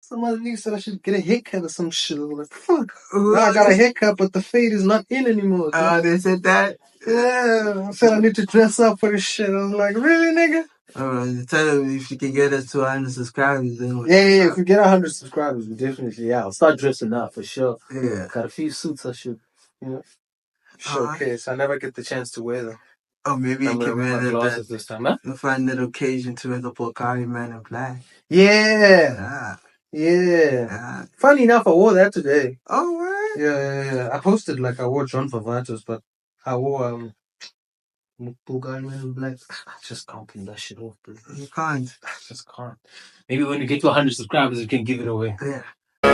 Some other nigga said I should get a haircut or some shit. I was like, fuck. Now I got a haircut, but the fade is not in anymore. They said that? Yeah. I said I need to dress up for this shit. I was like, really, nigga? Tell them if you can get us to 100 subscribers, then Yeah. If we get 100 subscribers, we definitely, I'll start dressing up for sure. Yeah. Got a few suits I should, showcase. I never get the chance to wear them. Oh, maybe you can wear my glasses this time, huh? You'll find an occasion to wear the Pocari Man in black. Yeah. Yeah. Funny enough, I wore that today. Oh, what? Yeah. I posted I wore John Favatos, but I wore Pocari Man in black. I just can't pull that shit off, bro. You can't. I just can't. Maybe when we get to 100 subscribers, we can give it away. Yeah. I'm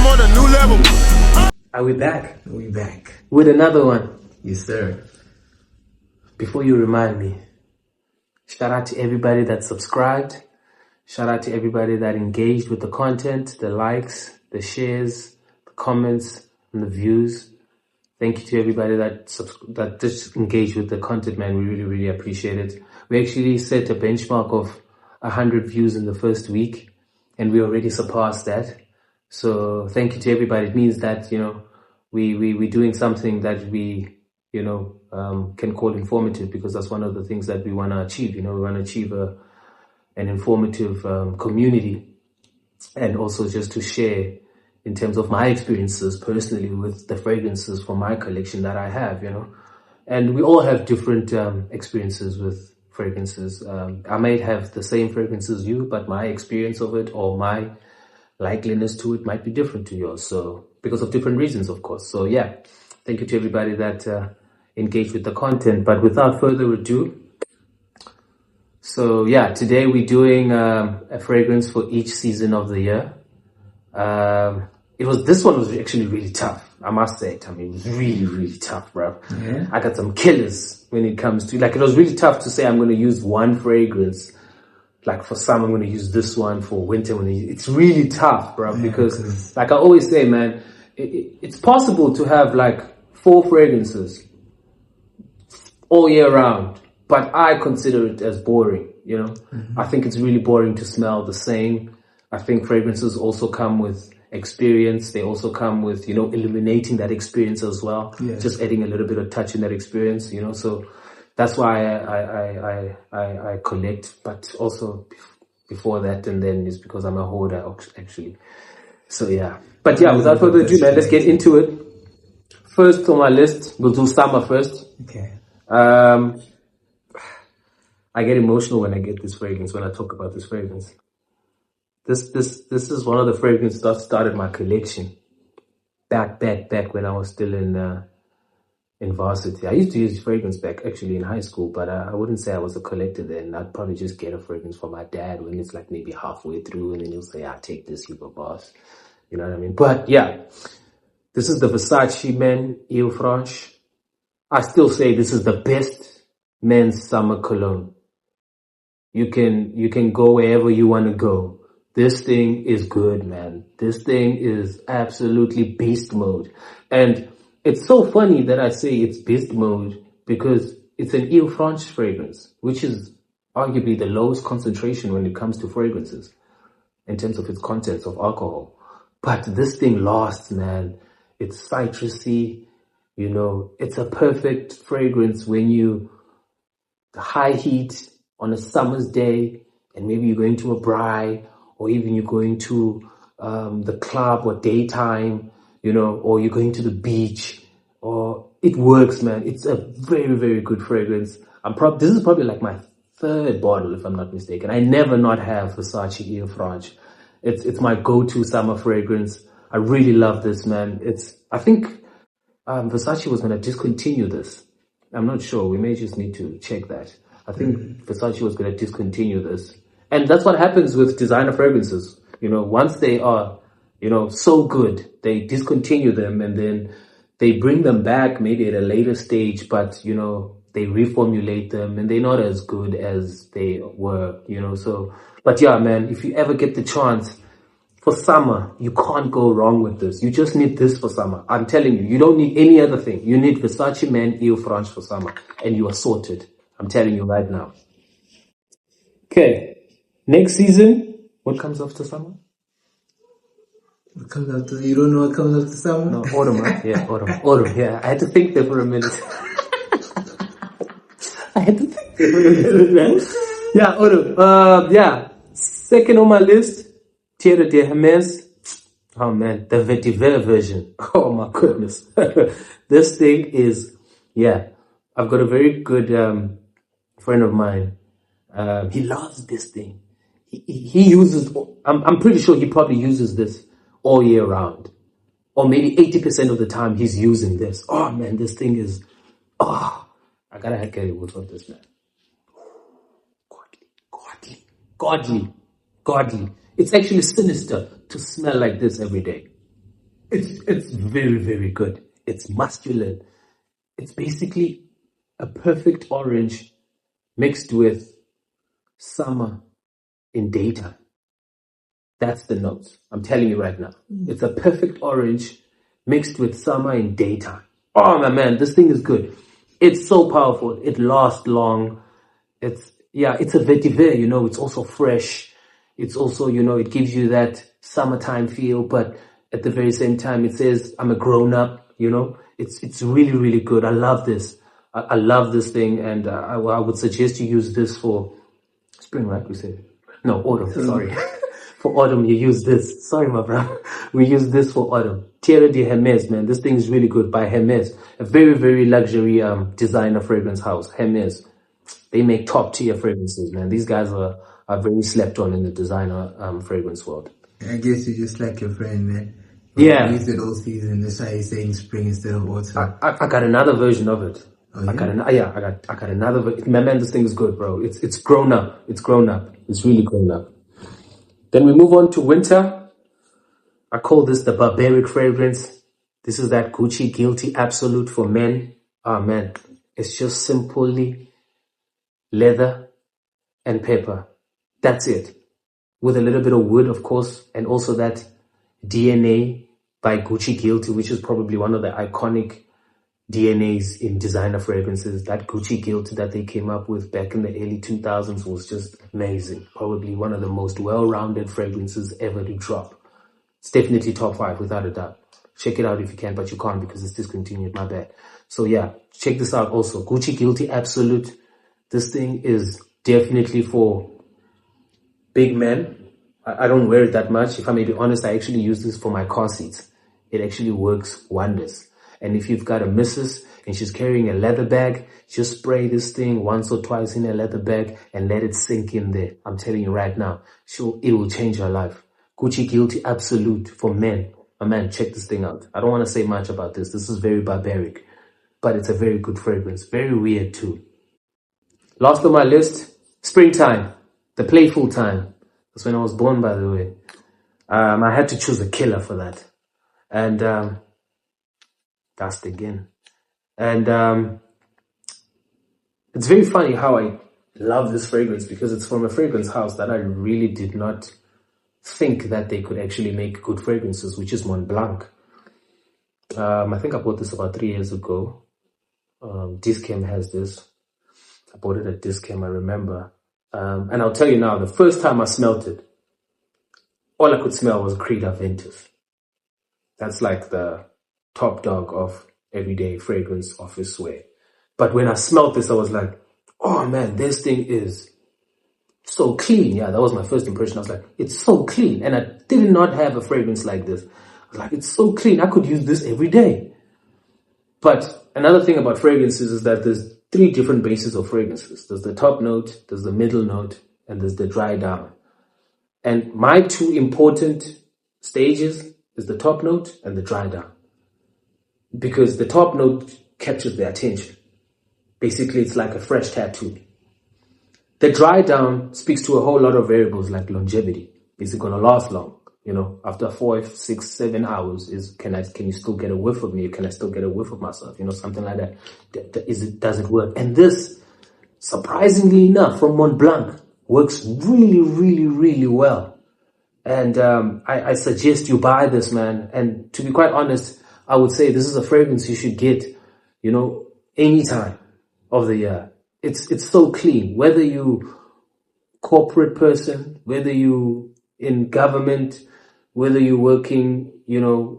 on a new level. Are we back? We back. With another one. Yes, sir. Before you remind me, shout out to everybody that subscribed. Shout out to everybody that engaged with the content, the likes, the shares, the comments, and the views. Thank you to everybody that just engaged with the content, man. We really, really appreciate it. We actually set a benchmark of 100 views in the first week, and we already surpassed that. So thank you to everybody. It means that, we're doing something that we, can call informative, because that's one of the things that we want to achieve. We want to achieve an informative community, and also just to share in terms of my experiences personally with the fragrances from my collection that I have, and we all have different experiences with fragrances. I might have the same fragrance as you, but my experience of it or my likeliness to it might be different to yours. So because of different reasons, of course. So yeah, thank you to everybody that engaged with the content. But without further ado, so yeah, today we're doing a fragrance for each season of the year. This one was actually really tough, I must say it. I mean, it was really, really tough, bro. Yeah. I got some killers when it comes to, it was really tough to say I'm going to use one fragrance. For summer, I'm going to use this one. For winter, it's really tough, bro, because I always say, man, it's possible to have 4 fragrances all year round, but I consider it as boring, Mm-hmm. I think it's really boring to smell the same. I think fragrances also come with experience. They also come with, illuminating that experience as well. Yeah. Just adding a little bit of touch in that experience, so that's why I collect, but also before that, and then it's because I'm a hoarder, actually. So yeah. But yeah, without further ado, man, let's get into it. First on my list, we'll do summer first. Okay. I get emotional when I get this fragrance, when I talk about this fragrance. This is one of the fragrances that started my collection. Back when I was still in varsity. I used to use fragrance back actually in high school, but I wouldn't say I was a collector then. I'd probably just get a fragrance from my dad when it's maybe halfway through, and then he'll say, take this, you go, boss. You know what I mean? But yeah, this is the Versace Men Eau Franche. I still say this is the best men's summer cologne. You can go wherever you want to go. This thing is good, man. This thing is absolutely beast mode. And it's so funny that I say it's beast mode because it's an Eau Franche fragrance, which is arguably the lowest concentration when it comes to fragrances in terms of its contents of alcohol. But this thing lasts, man. It's citrusy, it's a perfect fragrance when the high heat on a summer's day, and maybe you're going to a braai, or even you're going to the club or daytime, or you're going to the beach, or it works, man. It's a very, very good fragrance. This is probably my 3rd bottle, if I'm not mistaken. I never not have Versace Eau Franche. It's my go-to summer fragrance. I really love this, man. I think Versace was going to discontinue this. I'm not sure. We may just need to check that. I think Versace was going to discontinue this. And that's what happens with designer fragrances. Once they are, so good, they discontinue them, and then they bring them back maybe at a later stage, but, they reformulate them, and they're not as good as they were, so. But yeah, man, if you ever get the chance, For summer, you can't go wrong with this. You just need this for summer. I'm telling you, you don't need any other thing. You need Versace Men Eau Franche for summer, and you are sorted. I'm telling you right now. Okay, next season, what comes after summer? What comes after? You don't know what comes after summer? No, autumn, huh? Yeah, autumn. Autumn, yeah. I had to think there for a minute. I had to think there for a minute, man. Yeah, autumn. Yeah. Second on my list, Tierra de Hermes. Oh man, the vetiver version. Oh my goodness. This thing is, yeah. I've got a very good friend of mine. He loves this thing. He uses, I'm pretty sure he probably uses this all year round. Or maybe 80% of the time he's using this. Oh man, this thing is, I gotta get a whiff of this, man. Godly. It's actually sinister to smell like this every day. It's very, very good. It's masculine. It's basically a perfect orange mixed with summer in daytime. That's the notes. I'm telling you right now. It's a perfect orange mixed with summer in daytime. Oh my man, this thing is good. It's so powerful. It lasts long. It's a vetiver, it's also fresh. It's also, it gives you that summertime feel, but at the very same time, it says, I'm a grown up, it's really, really good. I love this. I love this thing. And I would suggest you use this for spring, right? We said, no, autumn, sorry. For autumn, you use this. Sorry, my brother. We use this for autumn. Tierra de Hermes, man. This thing is really good by Hermes. A very, very luxury designer fragrance house. Hermes. They make top tier fragrances, man. These guys are very slept on in the designer fragrance world. I guess you just like your friend, man. Yeah. You used it all season. That's why you're saying spring instead of autumn. I got another version of it. Oh, yeah? I got another version. Man, this thing is good, bro. It's grown up. It's grown up. It's really grown up. Then we move on to winter. I call this the barbaric fragrance. This is that Gucci Guilty Absolute for men. Ah, man. It's just simply leather and pepper. That's it. With a little bit of wood, of course, and also that DNA by Gucci Guilty, which is probably one of the iconic DNAs in designer fragrances. That Gucci Guilty that they came up with back in the early 2000s was just amazing. Probably one of the most well-rounded fragrances ever to drop. It's definitely top 5 without a doubt. Check it out if you can, but you can't because it's discontinued, my bad. So yeah, check this out also. Gucci Guilty Absolute. This thing is definitely for big men. I don't wear it that much. If I may be honest, I actually use this for my car seats. It actually works wonders. And if you've got a missus and she's carrying a leather bag, just spray this thing once or twice in a leather bag and let it sink in there. I'm telling you right now, it will change your life. Gucci Guilty Absolute for men. My man, check this thing out. I don't want to say much about this. This is very barbaric, but it's a very good fragrance. Very weird too. Last on my list, springtime, the playful time. That's when I was born, by the way. I had to choose a killer for that. And dust again. And it's very funny how I love this fragrance because it's from a fragrance house that I really did not think that they could actually make good fragrances, which is Montblanc. I think I bought this about 3 years ago. Discam has this. I bought it at Discam, I remember. And I'll tell you now, the first time I smelled it, all I could smell was Creed Aventus. That's like the top dog of everyday fragrance office wear. But when I smelled this, I was like, oh man, this thing is so clean. Yeah, that was my first impression. I was like, it's so clean. And I did not have a fragrance like this. I was like, it's so clean. I could use this every day. But another thing about fragrances is that there's 3 different bases of fragrances. There's the top note, there's the middle note, and there's the dry down. And my 2 important stages is the top note and the dry down. Because the top note captures the attention. Basically, it's like a fresh tattoo. The dry down speaks to a whole lot of variables like longevity. Is it going to last long? After 4, 6, 7 hours, can you still get a whiff of me? Can I still get a whiff of myself? Something like that. Does it work? And this, surprisingly enough, from Montblanc, works really, really, really well. And I suggest you buy this, man. And to be quite honest, I would say this is a fragrance you should get, any time of the year. It's so clean. Whether you corporate person, whether you in government, whether you're working,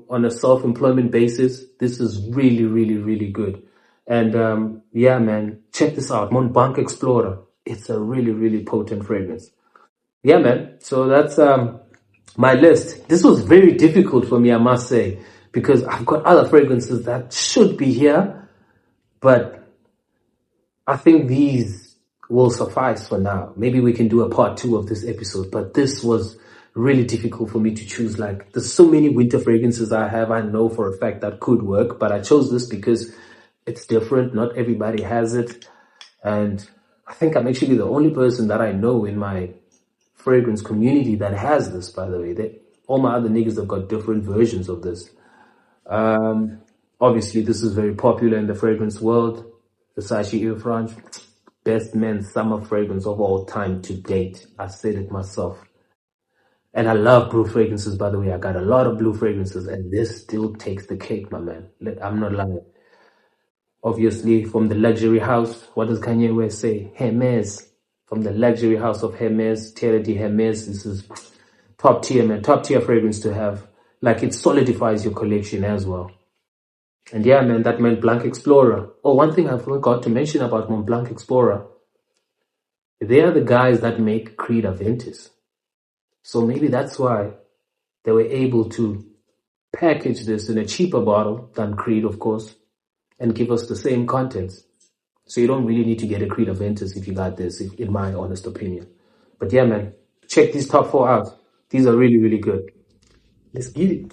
on a self-employment basis, this is really, really, really good. And yeah, man, check this out, Mont Blanc Explorer. It's a really, really potent fragrance. Yeah, man. So that's my list. This was very difficult for me, I must say, because I've got other fragrances that should be here, but I think these will suffice for now. Maybe we can do a part 2 of this episode, but this was really difficult for me to choose. Like, there's so many winter fragrances I know for a fact that could work, but I chose this because it's different. Not everybody has it. And I think I'm actually the only person that I know in my fragrance community that has this, by the way. All my other niggas have got different versions of this. Obviously, this is very popular in the fragrance world. Versace Eau Franche, best men's summer fragrance of all time to date. I said it myself. And I love blue fragrances, by the way. I got a lot of blue fragrances, and this still takes the cake, my man. I'm not lying. Obviously, from the luxury house, what does Kanye West say? Hermes. From the luxury house of Hermes, Terre de Hermes. This is top tier, man. Top tier fragrance to have. Like, it solidifies your collection as well. And yeah, man, that Mont Blanc Explorer. Oh, one thing I forgot to mention about Mont Blanc Explorer. They are the guys that make Creed Aventus. So maybe that's why they were able to package this in a cheaper bottle than Creed, of course, and give us the same contents. So you don't really need to get a Creed Aventus if you got this, in my honest opinion. But yeah, man, check these top 4 out. These are really, really good. Let's get it.